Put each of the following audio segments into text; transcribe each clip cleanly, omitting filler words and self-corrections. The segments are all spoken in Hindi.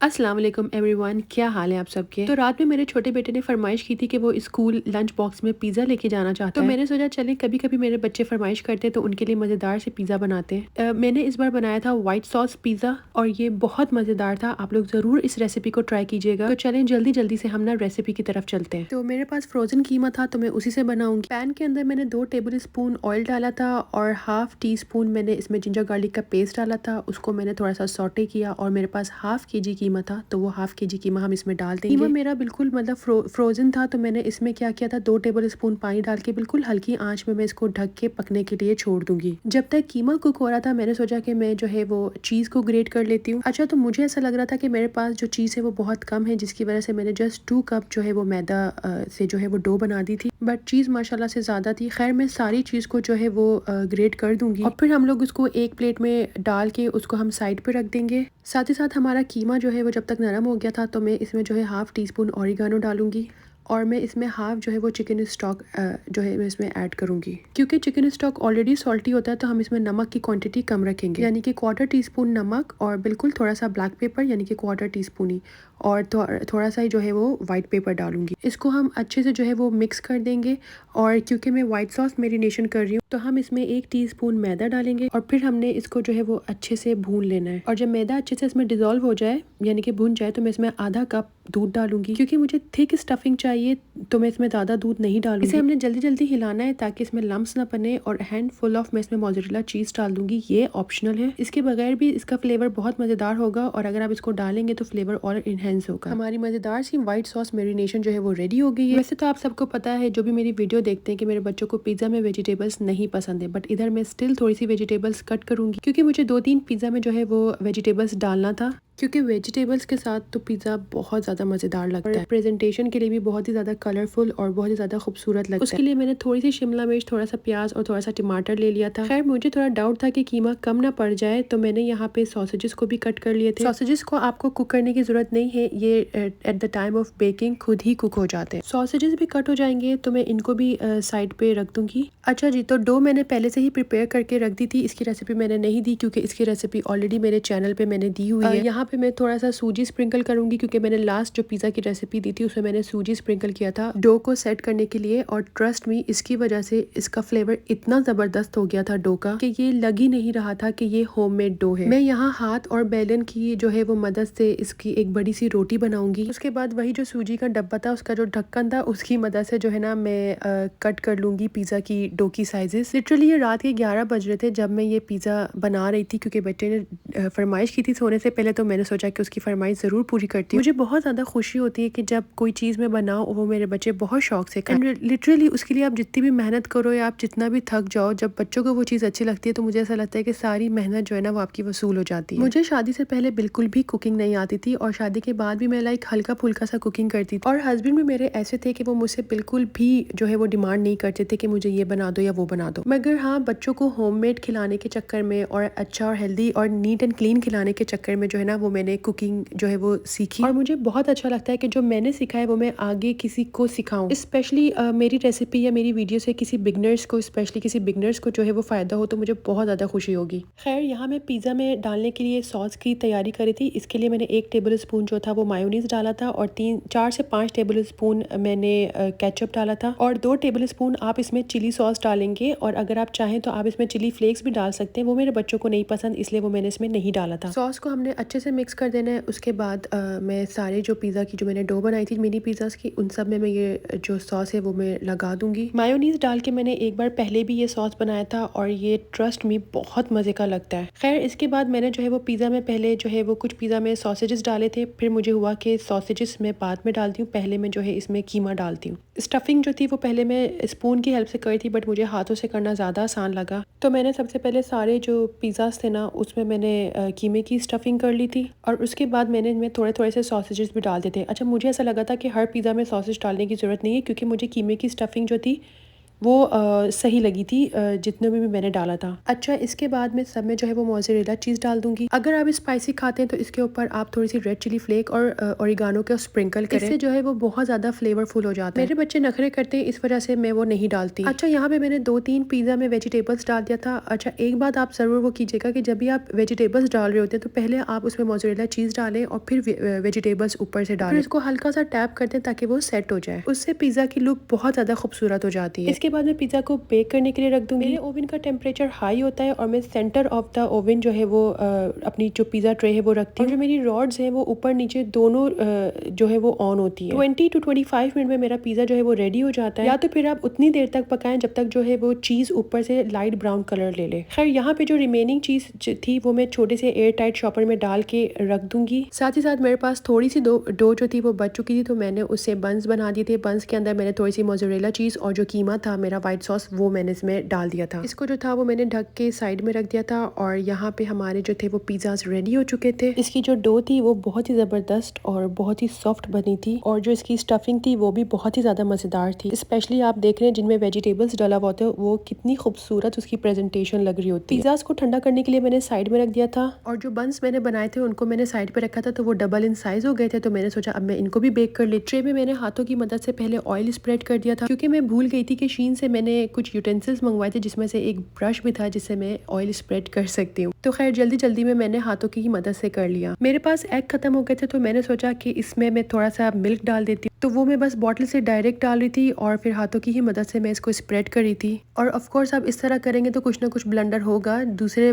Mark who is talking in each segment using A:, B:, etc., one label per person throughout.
A: अस्सलाम वालेकुम एवरीवन, क्या हाल है आप सबके। तो रात में मेरे छोटे बेटे ने फरमाइश की थी कि वो स्कूल लंच बॉक्स में पिज़्ज़ा लेके जाना चाहता है। तो मैंने सोचा चलें कभी कभी मेरे बच्चे फरमाइश करते हैं तो उनके लिए मज़ेदार से पिज़्ज़ा बनाते हैं। मैंने इस बार बनाया था वाइट सॉस पिज़्ज़ा और ये बहुत मज़ेदार था। आप लोग ज़रूर इस रेसिपी को ट्राई कीजिएगा। तो चलें जल्दी जल्दी से हम ना रेसिपी की तरफ चलते हैं। तो मेरे पास फ्रोजन कीमा था तो मैं उसी से बनाऊंगी। पैन के अंदर मैंने 2 टेबल स्पून ऑयल डाला था और हाफ टी स्पून मैंने इसमें जिंजर गार्लिक का पेस्ट डाला था। उसको मैंने थोड़ा सा सॉटे किया और मेरे पास हाफ केजी कीमा था तो वो हाफ केजी कीमा हम इसमें डाल देंगे। कीमा मेरा बिल्कुल मतलब फ्रोजन था तो मैंने इसमें क्या किया था, 2 टेबल स्पून पानी डाल के बिल्कुल हल्की आंच में मैं इसको ढक के पकने के लिए छोड़ दूंगी। जब तक कीमा कुक हो रहा था मैंने सोचा कि मैं जो है वो चीज को ग्रेट कर लेती हूँ। अच्छा, तो मुझे ऐसा लग रहा था कि मेरे पास जो चीज है वो बहुत कम है, जिसकी वजह से मैंने जस्ट 2 कप जो है वो मैदा से जो है वो डो बना दी थी, बट चीज माशाल्लाह से ज्यादा थी। खैर मैं सारी चीज को जो है वो ग्रेट कर दूंगी और फिर हम लोग उसको एक प्लेट में डाल के उसको हम साइड पे रख देंगे। साथ ही साथ हमारा कीमा जो है वो जब तक नरम हो गया था तो मैं इसमें जो है हाफ टी स्पून ऑरिगानो डालूंगी और मैं इसमें हाफ जो है वो चिकन स्टॉक जो है मैं इसमें ऐड करूंगी। क्योंकि चिकन स्टॉक ऑलरेडी सॉल्टी होता है तो हम इसमें नमक की क्वांटिटी कम रखेंगे, यानी कि 1/4 टीस्पून नमक और बिल्कुल थोड़ा सा ब्लैक पेपर यानी कि 1/4 टीस्पून ही, और थोड़ा सा ही जो है वो वाइट पेपर डालूंगी। इसको हम अच्छे से जो है वो मिक्स कर देंगे और क्योंकि मैं वाइट सॉस मेरिनेशन कर रही हूँ तो हम इसमें 1 टीस्पून मैदा डालेंगे और फिर हमने इसको जो है वो अच्छे से भून लेना है। और जब मैदा अच्छे से इसमें डिजोल्व हो जाए यानी कि भून जाए तो मैं इसमें आधा कप दूध डालूंगी। क्योंकि मुझे थिक स्टफिंग चाहिए तो मैं इसमें ज़्यादा दूध नहीं डालूंगी। इसे हमने जल्दी जल्दी हिलाना है ताकि इसमें लम्स ना बने और हैंड फुल ऑफ मैं इसमें मोज़रेला चीज़ डाल दूंगी। ये ऑप्शनल है, इसके बगैर भी इसका फ्लेवर बहुत मज़ेदार होगा और अगर आप इसको डालेंगे तो फ्लेवर और इनहेंस होगा। हमारी मज़ेदार सी व्हाइट सॉस मेरिनेशन जो है वो रेडी हो गई है। वैसे तो आप सबको पता है जो भी मेरी वीडियो देखते हैं कि मेरे बच्चों को पिज़्ज़ा में वेजिटेबल्स नहीं पसंद है, बट इधर मैं स्टिल थोड़ी सी वेजिटेबल्स कट करूंगी क्योंकि मुझे 2-3 पिज़्ज़ा में जो है वो वेजिटेबल्स डालना था, क्योंकि वेजिटेबल्स के साथ तो पिज़्ज़ा बहुत ज़्यादा मज़ेदार लगता है। प्रेजेंटेशन के लिए भी बहुत ही ज़्यादा कलरफुल और बहुत ही ज़्यादा खूबसूरत लगता है। उसके लिए मैंने थोड़ी सी शिमला मिर्च, थोड़ा सा प्याज और थोड़ा सा टमाटर ले लिया था। खैर मुझे थोड़ा डाउट था कि कीमा कम ना पड़ जाए तो मैंने यहाँ पे सॉसेजेस को भी कट कर लिए थे। सॉसेजेस को आपको कुक करने की जरूरत नहीं है, ये at the time of baking खुद ही कुक हो जाते हैं। सॉसेजेस भी कट हो जाएंगे तो मैं इनको भी साइड पे रख दूंगी। अच्छा जी, तो डो मैंने पहले से ही प्रिपेयर करके रख दी थी। इसकी रेसिपी मैंने नहीं दी क्योंकि इसकी रेसिपी ऑलरेडी मेरे चैनल पे मैंने दी हुई है। यहाँ पे मैं थोड़ा सा सूजी स्प्रिंकल करूंगी क्योंकि मैंने लास्ट जो पिज़्ज़ा की रेसिपी दी थी उसमें मैंने सूजी स्प्रिंकल किया था डो को सेट करने के लिए, और ट्रस्ट मी इसकी वजह से इसका फ्लेवर इतना ज़बरदस्त हो गया था डो का कि ये लग ही नहीं रहा था कि ये होममेड डो है। मैं यहाँ हाथ और बेलन की जो है वो मदद से इसकी एक बड़ी सी रोटी बनाऊंगी। उसके बाद वही जो सूजी का डब्बा था उसका जो ढक्कन था उसकी मदद से जो है ना मैं कट कर लूंगी पिज़्ज़ा की डो की साइजेस। लिटरली ये रात के 11 बज रहे थे जब मैं ये पिज़्ज़ा बना रही थी क्योंकि बच्चे ने फरमाइश की थी सोने से पहले, तो मैंने सोचा कि उसकी फरमाइश ज़रूर पूरी करती हूँ। मुझे बहुत ज़्यादा खुशी होती है कि जब कोई चीज़ मैं बनाऊँ वो मेरे बच्चे बहुत शौक से खाएं। एंड लिटरली उसके लिए आप जितनी भी मेहनत करो या आप जितना भी थक जाओ, जब बच्चों को वो चीज़ अच्छी लगती है तो मुझे ऐसा लगता है कि सारी मेहनत जो है ना वो आपकी वसूल हो जाती है। मुझे शादी से पहले बिल्कुल भी कुकिंग नहीं आती थी और शादी के बाद भी मैं लाइक हल्का फुल्का सा कुकिंग करती थी, और हस्बैंड भी मेरे ऐसे थे कि वो मुझसे बिल्कुल भी जो है वो डिमांड नहीं करते थे कि मुझे ये बना दो या वो बना दो। मगर हाँ, बच्चों को होममेड खिलाने के चक्कर में और अच्छा और हेल्दी और नीट एंड क्लीन खिलाने के चक्कर में जो है ना वो मैंने कुकिंग जो है वो सीखी, और मुझे बहुत अच्छा लगता है कि जो मैंने सीखा है वो मैं आगे किसी को सिखाऊं। स्पेशली मेरी रेसिपी या मेरी वीडियो से किसी बिगनर्स को, स्पेशली किसी बिगनर्स को जो है वो फायदा हो तो मुझे बहुत ज़्यादा खुशी होगी। खैर यहाँ मैं पिज़्ज़ा में डालने के लिए सॉस की तैयारी करी थी। इसके लिए मैंने 1 टेबल स्पून जो था वो मायोनीज डाला था और 4 से 5 टेबल स्पून मैंने केचप डाला था, और 2 टेबल स्पून आप इसमें चिली सॉस डालेंगे, और अगर आप चाहें तो आप इसमें चिली फ्लेक्स भी डाल सकते हैं। वो मेरे बच्चों को नहीं पसंद इसलिए वो मैंने इसमें नहीं डाला था। सॉस को हमने अच्छे से मिक्स कर देना है। उसके बाद मैं सारे जो पिज़्ज़ा की जो मैंने डो बनाई थी मिनी पिज़्ज़ास की उन सब में मैं ये जो सॉस है वो मैं लगा दूंगी। मायोनीज डाल के मैंने एक बार पहले भी ये सॉस बनाया था और ये ट्रस्ट मी बहुत मज़े का लगता है। खैर इसके बाद मैंने जो है वो पिज़्ज़ा में पहले जो है वो कुछ पिज़्ज़ा में सॉसेजेस डाले थे, फिर मुझे हुआ कि सॉसेजेस मैं बाद में डालती हूँ, पहले मैं जो है इसमें कीमा डालती हूँ। स्टफिंग जो थी वो पहले मैं स्पून की हेल्प से करी थी बट मुझे हाथों से करना ज़्यादा आसान लगा, तो मैंने सबसे पहले सारे जो पिज़्ज़ास थे ना उसमें मैंने कीमे की स्टफिंग कर ली थी और उसके बाद मैंने इनमें थोड़े थोड़े से सॉसेजेस भी डाल देते। अच्छा, मुझे ऐसा लगा था कि हर पिज़्ज़ा में सॉसेज डालने की ज़रूरत नहीं है क्योंकि मुझे कीमे की स्टफिंग जो थी वो सही लगी थी जितने में भी मैंने डाला था। अच्छा, इसके बाद में सब में जो है वो मोज़रेला चीज़ डाल दूंगी। अगर आप स्पाइसी खाते हैं तो इसके ऊपर आप थोड़ी सी रेड चिली फ्लेक और ओरिगानो का स्प्रिंकल करें, इससे जो है वो बहुत ज़्यादा फ्लेवरफुल हो जाता है। मेरे बच्चे नखरे करते हैं, इस वजह से मैं वो नहीं डालती। अच्छा, यहाँ पे मैंने 2-3 पिज़्ज़ा में वेजिटेबल्स डाल दिया था। अच्छा, एक बात आप ज़रूर वो कीजिएगा कि जब भी आप वेजिटेबल्स डाल रहे होते हैं तो पहले आप उसमें मोज़रेला चीज़ डालें और फिर वेजिटेबल्स ऊपर से डालें। इसको हल्का सा टैप कर दें ताकि वो सेट हो जाए, उससे पिज़्ज़ा की लुक बहुत ज़्यादा खूबसूरत हो जाती है। इसके बाद मैं पिज़्ज़ा को बेक करने के लिए रख दूंगी। मेरे ओवन का टेम्परेचर हाई होता है और मैं सेंटर ऑफ द ओवन जो है वो अपनी जो पिज़्ज़ा ट्रे है वो रखती हूँ। जो मेरी रॉड्स हैं वो ऊपर नीचे दोनों जो है वो ऑन होती है। 20 to 25 मिनट में मेरा पिज़्ज़ा जो है वो रेडी हो जाता है। या तो फिर आप उतनी देर तक पकाएं जब तक जो है वो चीज़ ऊपर से लाइट ब्राउन कलर ले ले। खैर, यहाँ पे जो रिमेनिंग चीज़ थी वो मैं छोटे से एयर टाइट शॉपर में डाल के रख दूंगी। साथ ही साथ मेरे पास थोड़ी सी डो जो थी वो बच चुकी थी, तो मैंने उससे बंस बना दिए थे। बंस के अंदर मैंने थोड़ी सी मोज़रेला चीज़ और जो कीमा था मेरा वाइट सॉस वो मैंने इसमें डाल दिया था। इसको जो था वो मैंने ढक के साइड में रख दिया था और यहाँ पे हमारे जो थे वो पिज़्ज़ाज रेडी हो चुके थे। इसकी जो डो थी वो बहुत ही ज़बरदस्त और बहुत ही सॉफ्ट बनी थी और जो इसकी स्टफिंग थी वो भी बहुत ही ज़्यादा मज़ेदार थी। स्पेशली आप देख रहे हैं जिनमें वेजिटेबल्स डाला हुआ होता है वो कितनी खूबसूरत उसकी प्रेजेंटेशन लग रही होती है। पिज़्ज़ाज को ठंडा करने के लिए मैंने साइड में रख दिया था और जो बंस मैंने बनाए थे उनको मैंने साइड पे रखा था, तो वो डबल इन साइज हो गए थे। तो मैंने सोचा अब मैं इनको भी बेक कर ले। ट्रे में मैंने हाथों की मदद से पहले ऑयल स्प्रेड कर दिया था, क्योंकि मैं भूल गई थी कि शीन से मैंने कुछ यूटेंसिल्स मंगवाए थे जिसमें से एक ब्रश भी था जिससे मैं ऑयल स्प्रेड कर सकती हूँ। तो खैर जल्दी जल्दी में मैंने हाथों की मदद से कर लिया। मेरे पास एग खत्म हो गए थे तो मैंने सोचा कि इसमें मैं थोड़ा सा मिल्क डाल देती हूँ, तो वो मैं बस बॉटल से डायरेक्ट डाल रही थी और फिर हाथों की ही मदद से मैं इसको स्प्रेड कर रही थी। और ऑफ कोर्स आप इस तरह करेंगे तो कुछ ना कुछ ब्लंडर होगा। दूसरे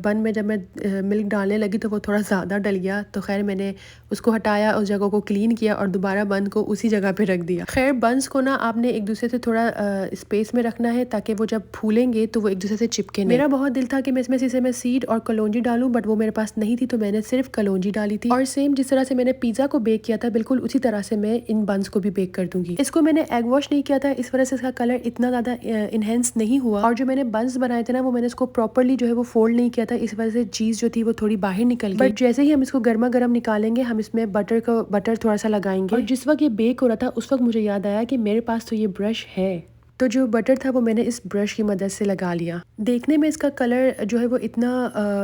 A: बन में जब मैं मिल्क डालने लगी तो वो थोड़ा ज़्यादा डल गया, तो खैर मैंने उसको हटाया, उस जगह को क्लीन किया और दोबारा बन को उसी जगह पे रख दिया। खैर बंस को ना आपने एक दूसरे से थोड़ा स्पेस में रखना है ताकि वो जब फूलेंगे तो वो एक दूसरे से चिपके नहीं। मेरा बहुत दिल था कि मैं इसमें से सीड और कलौंजी डालूं, बट वो मेरे पास नहीं थी तो मैंने सिर्फ कलौंजी डाली थी। और सेम जिस तरह से मैंने पिज़्ज़ा को बेक किया था बिल्कुल उसी तरह से मैं इन बंस को भी बेक कर दूंगी। इसको मैंने एग वॉश नहीं किया था, इस वजह से इसका कलर इतना ज़्यादा इनहेंस नहीं हुआ। और जो मैंने बंस बनाए थे ना वो मैंने इसको प्रॉपरली जो है वो फोल्ड नहीं किया था, इस वजह से चीज़ जो थी वो थोड़ी बाहर निकल गई। बट जैसे ही हम इसको गर्मा गर्म निकालेंगे हम इसमें बटर थोड़ा सा लगाएंगे। और जिस वक्त ये बेक हो रहा था उस वक्त मुझे याद आया कि मेरे पास तो ये ब्रश है, तो जो बटर था वो मैंने इस ब्रश की मदद से लगा लिया। देखने में इसका कलर जो है वो इतना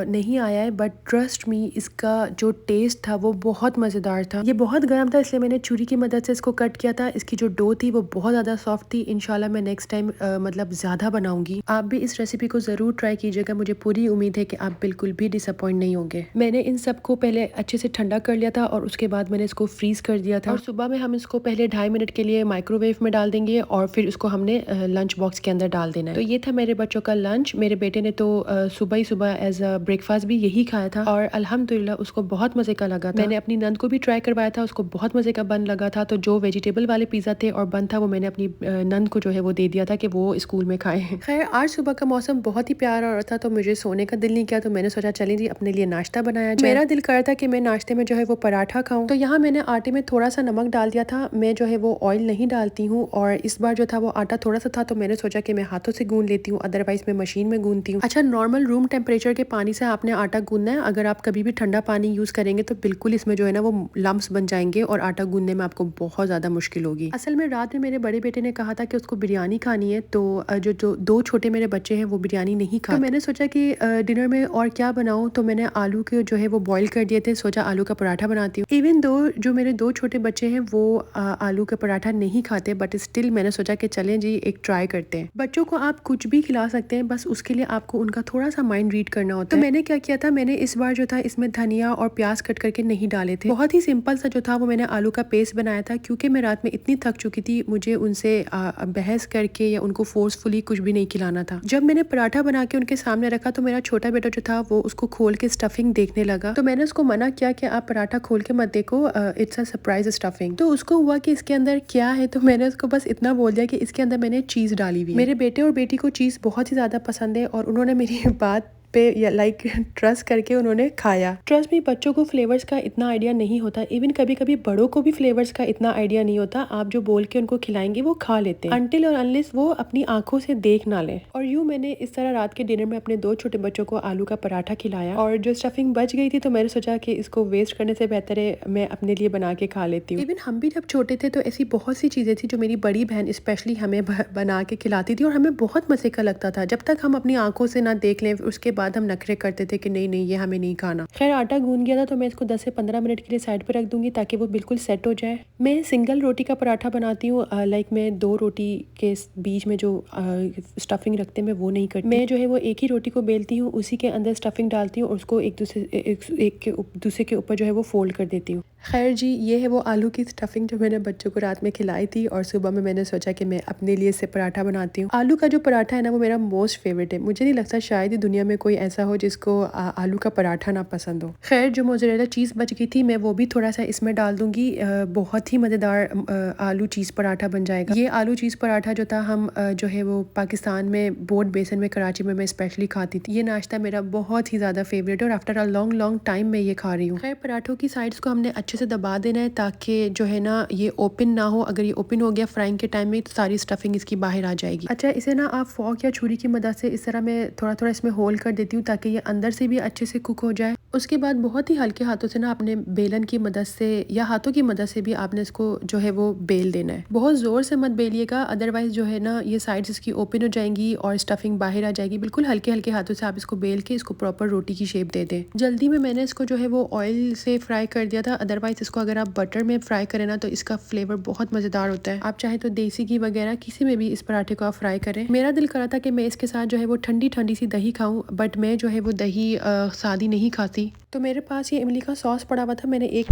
A: नहीं आया है, बट ट्रस्ट मी इसका जो टेस्ट था वो बहुत मज़ेदार था। ये बहुत गर्म था इसलिए मैंने छुरी की मदद से इसको कट किया था। इसकी जो डो थी वो बहुत ज़्यादा सॉफ्ट थी। इंशाल्लाह मैं नेक्स्ट टाइम मतलब ज़्यादा बनाऊंगी। आप भी इस रेसिपी को ज़रूर ट्राई कीजिएगा, मुझे पूरी उम्मीद है कि आप बिल्कुल भी डिसअपॉइंट नहीं होंगे। मैंने इन सबको पहले अच्छे से ठंडा कर लिया था और उसके बाद मैंने इसको फ्रीज़ कर दिया था। और सुबह में हम इसको पहले 2.5 मिनट के लिए माइक्रोवेव में डाल देंगे और फिर उसको हमने लंच बॉक्स के अंदर डाल देना है। तो ये था मेरे बच्चों का लंच। मेरे बेटे ने तो सुबह ही सुबह एज अ ब्रेकफास्ट भी यही खाया था और अल्हम्दुलिल्लाह उसको बहुत मजे का लगा था। मैंने अपनी नंद को भी ट्राई करवाया था, उसको बहुत मजे का बन लगा था। तो जो वेजिटेबल वाले पिज्जा थे और बन था वो मैंने अपनी नंद को जो है वो दे दिया था कि वो स्कूल में खाए। खैर आज सुबह का मौसम बहुत ही प्यारा हो रहा था तो मुझे सोने का दिल नहीं किया, तो मैंने सोचा चलिए जी अपने लिए नाश्ता बनाया जाए। मेरा दिल कर रहा था कि मैं नाश्ते में जो है वो पराठा खाऊं, तो यहाँ मैंने आटे में थोड़ा सा नमक डाल दिया था। मैं जो है वो ऑयल नहीं डालती हूँ और इस बार जो था वो आटा थोड़ा सा था तो मैंने सोचा कि मैं हाथों से गूंद लेती हूँ, अदरवाइज मैं मशीन में गूंदती हूँ। अच्छा, नॉर्मल रूम टेम्परेचर के पानी से आपने आटा गूंदना है। अगर आप कभी भी ठंडा पानी यूज करेंगे तो बिल्कुल इसमें जो है ना वो लम्स बन जाएंगे और आटा गूंदने में आपको बहुत ज्यादा मुश्किल होगी। असल में रात में मेरे बड़े बेटे ने कहा था कि उसको बिरयानी खानी है, तो जो दो छोटे मेरे बच्चे हैं वो बिरयानी नहीं खाते। तो मैंने सोचा कि डिनर में और क्या बनाऊं, तो मैंने आलू के जो है वो बॉईल कर दिए थे, सोचा आलू का पराठा बनाती हूँ। इवन दो जो मेरे दो छोटे बच्चे हैं वो आलू का पराठा नहीं खाते, बट स्टिल मैंने सोचा कि चलें जी एक ट्राई करते हैं। बच्चों को आप कुछ भी खिला सकते हैं, बस उसके लिए आपको उनका थोड़ा सा माइंड रीड करना होता है। तो मैंने क्या किया था, मैंने इस बार जो था इसमें धनिया और प्याज कट करके नहीं डाले थे। बहुत ही सिंपल सा जो था वो मैंने आलू का पेस्ट बनाया था, क्योंकि मैं रात में इतनी थक चुकी थी, मुझे उनसे बहस करके या उनको फोर्सफुली कुछ भी नहीं खिलाना था। जब मैंने पराठा बना के उनके सामने रखा तो मेरा छोटा बेटा जो था वो उसको खोल के स्टफिंग देखने लगा, तो मैंने उसको मना किया कि आप पराठा खोल के मत देखो, इट्स अ सरप्राइज स्टफिंग। तो उसको हुआ कि इसके अंदर क्या है, तो मैंने उसको बस इतना बोल दिया कि इसके अंदर मैंने चीज डाली हुई है। मेरे बेटे और बेटी को चीज बहुत ही ज्यादा पसंद है और उन्होंने मेरी बात पे या लाइक ट्रस्ट करके उन्होंने खाया। ट्रस्ट में बच्चों को फ्लेवर्स का इतना आइडिया नहीं होता, इवन कभी कभी बड़ों को भी फ्लेवर्स का इतना आइडिया नहीं होता। आप जो बोल के उनको खिलाएंगे वो खा लेते हैं अनटिल और अनलेस वो अपनी आंखों से देख ना ले। और यूँ मैंने इस तरह रात के डिनर में अपने 2 छोटे बच्चों को आलू का पराठा खिलाया, और जो स्टफिंग बच गई थी तो मैंने सोचा कि इसको वेस्ट करने से बेहतर है मैं अपने लिए बना के खा लेती हूँ। इवन हम भी जब छोटे थे तो ऐसी बहुत सी चीज़ें थी जो मेरी बड़ी बहन स्पेशली हमें बना के खिलाती थी और हमें बहुत मज़े का लगता था। जब तक हम अपनी आंखों से ना देख लें उसके बाद हम नखरे करते थे कि नहीं नहीं ये हमें नहीं खाना। खैर आटा गूंद गया था तो मैं इसको 10 से 15 मिनट के लिए साइड पर रख दूंगी ताकि वो बिल्कुल सेट हो जाए। मैं सिंगल रोटी का पराठा बनाती हूँ, लाइक मैं 2 रोटी के बीच में जो स्टफिंग रखते हैं मैं वो नहीं करती। मैं जो है वो एक ही रोटी को बेलती हूँ, उसी के अंदर स्टफिंग डालती हूँ और उसको एक दूसरे के ऊपर जो है वो फोल्ड कर देती हूँ। खैर जी, ये है वो आलू की स्टफिंग जो मैंने बच्चों को रात में खिलाई थी और सुबह में मैंने सोचा कि मैं अपने लिए से पराठा बनाती हूँ। आलू का जो पराठा है ना वो मेरा मोस्ट फेवरेट है। मुझे नहीं लगता शायद ही दुनिया में कोई ऐसा हो जिसको आलू का पराठा ना पसंद हो। खैर जो मोज़रेला चीज़ बच गई थी मैं वो भी थोड़ा सा इसमें डाल दूंगी। बहुत ही मज़ेदार आलू चीज़ पराठा बन जाएगा। ये आलू चीज़ पराठा जो था हम जो है वो पाकिस्तान में बोट बेसन में कराची में मैं स्पेशली खाती थी। ये नाश्ता मेरा बहुत ही ज़्यादा फेवरेट है और आफ्टर अ लॉन्ग टाइम मैं ये खा रही हूँ। खैर पराठों की साइड्स को हमने अच्छे से दबा देना है ताकि जो है ना ये ओपन ना हो। अगर ये ओपन हो गया फ्राइंग के टाइम में तो सारी स्टफिंग इसकी बाहर आ जाएगी। अच्छा, इसे ना आप फॉर्क या छुरी की मदद से इस तरह मैं थोड़ा थोड़ा इसमें होल कर देती हूँ ताकि ये अंदर से भी अच्छे से कुक हो जाए। उसके बाद बहुत ही हल्के हाथों से ना अपने बेलन की मदद से या हाथों की मदद से भी आपने इसको जो है वो बेल देना है। बहुत जोर से मत बेलिएगा, अदरवाइज जो है ना ये साइड्स इसकी ओपन हो जाएंगी और स्टफिंग बाहर आ जाएगी। बिल्कुल हल्के हल्के हाथों से आप इसको बेल के इसको प्रॉपर रोटी की शेप दे दें। जल्दी में मैंने इसको जो है वो ऑयल से फ्राई कर दिया था, अदरवाइज इसको अगर आप बटर में फ्राई करें ना तो इसका फ्लेवर बहुत मज़ेदार होता है। आप चाहे तो देसी घी वगैरह किसी में भी इस पराठे को आप फ्राई करें। मेरा दिल करा था कि मैं इसके साथ जो है वो ठंडी ठंडी सी दही खाऊं, बट मैं जो है वो दही सादी नहीं खाती। तो मेरे पास ये इमली का सॉस पड़ा हुआ था, मैंने एक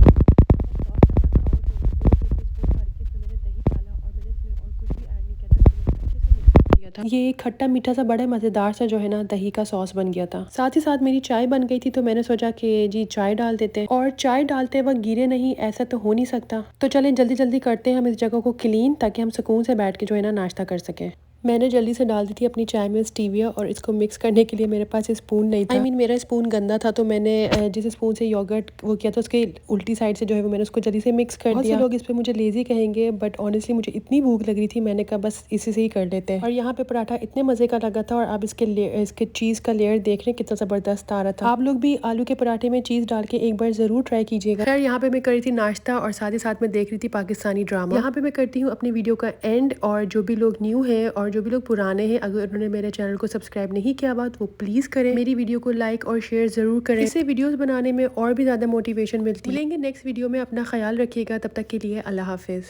A: ये खट्टा मीठा सा बड़ा मज़ेदार सा जो है ना दही का सॉस बन गया था। साथ ही साथ मेरी चाय बन गई थी तो मैंने सोचा कि जी चाय डाल देते हैं, और चाय डालते वक्त गिरे नहीं ऐसा तो हो नहीं सकता। तो चलें जल्दी जल्दी करते हैं हम इस जगह को क्लीन ताकि हम सुकून से बैठ के जो है ना नाश्ता कर सकें। मैंने जल्दी से डाल दी थी अपनी चाय में स्टीविया और इसको मिक्स करने के लिए मेरे पास स्पून नहीं था। मेरा स्पून गंदा था तो मैंने जिस स्पून से योगर्ट वो किया था उसके उल्टी साइड से जो है वो मैंने उसको जल्दी से मिक्स कर दिया। बहुत से लोग इस पे मुझे लेजी कहेंगे बट ऑनेस्टली मुझे इतनी भूख लग रही थी मैंने कहा बस इसी से ही कर लेते हैं। और यहाँ पे पराठा इतने मजे का लगा था और आप इसके चीज़ का लेयर देख रहे हैं कितना ज़बरदस्त आ रहा था। आप लोग भी आलू के पराठे में चीज़ डाल के एक बार ज़रूर ट्राई कीजिएगा। खैर यहाँ पे मैं कर रही थी नाश्ता और साथ ही साथ मैं देख रही थी पाकिस्तानी ड्रामा। यहाँ पे मैं करती हूँ अपनी वीडियो का एंड, और जो भी लोग न्यू है और जो भी लोग पुराने हैं अगर उन्होंने मेरे चैनल को सब्सक्राइब नहीं किया हुआ तो वो प्लीज करें। मेरी वीडियो को लाइक और शेयर जरूर करें, इससे वीडियोस बनाने में और भी ज्यादा मोटिवेशन मिलती है। मिलेंगे नेक्स्ट वीडियो में, अपना ख्याल रखिएगा, तब तक के लिए अल्लाह हाफिज।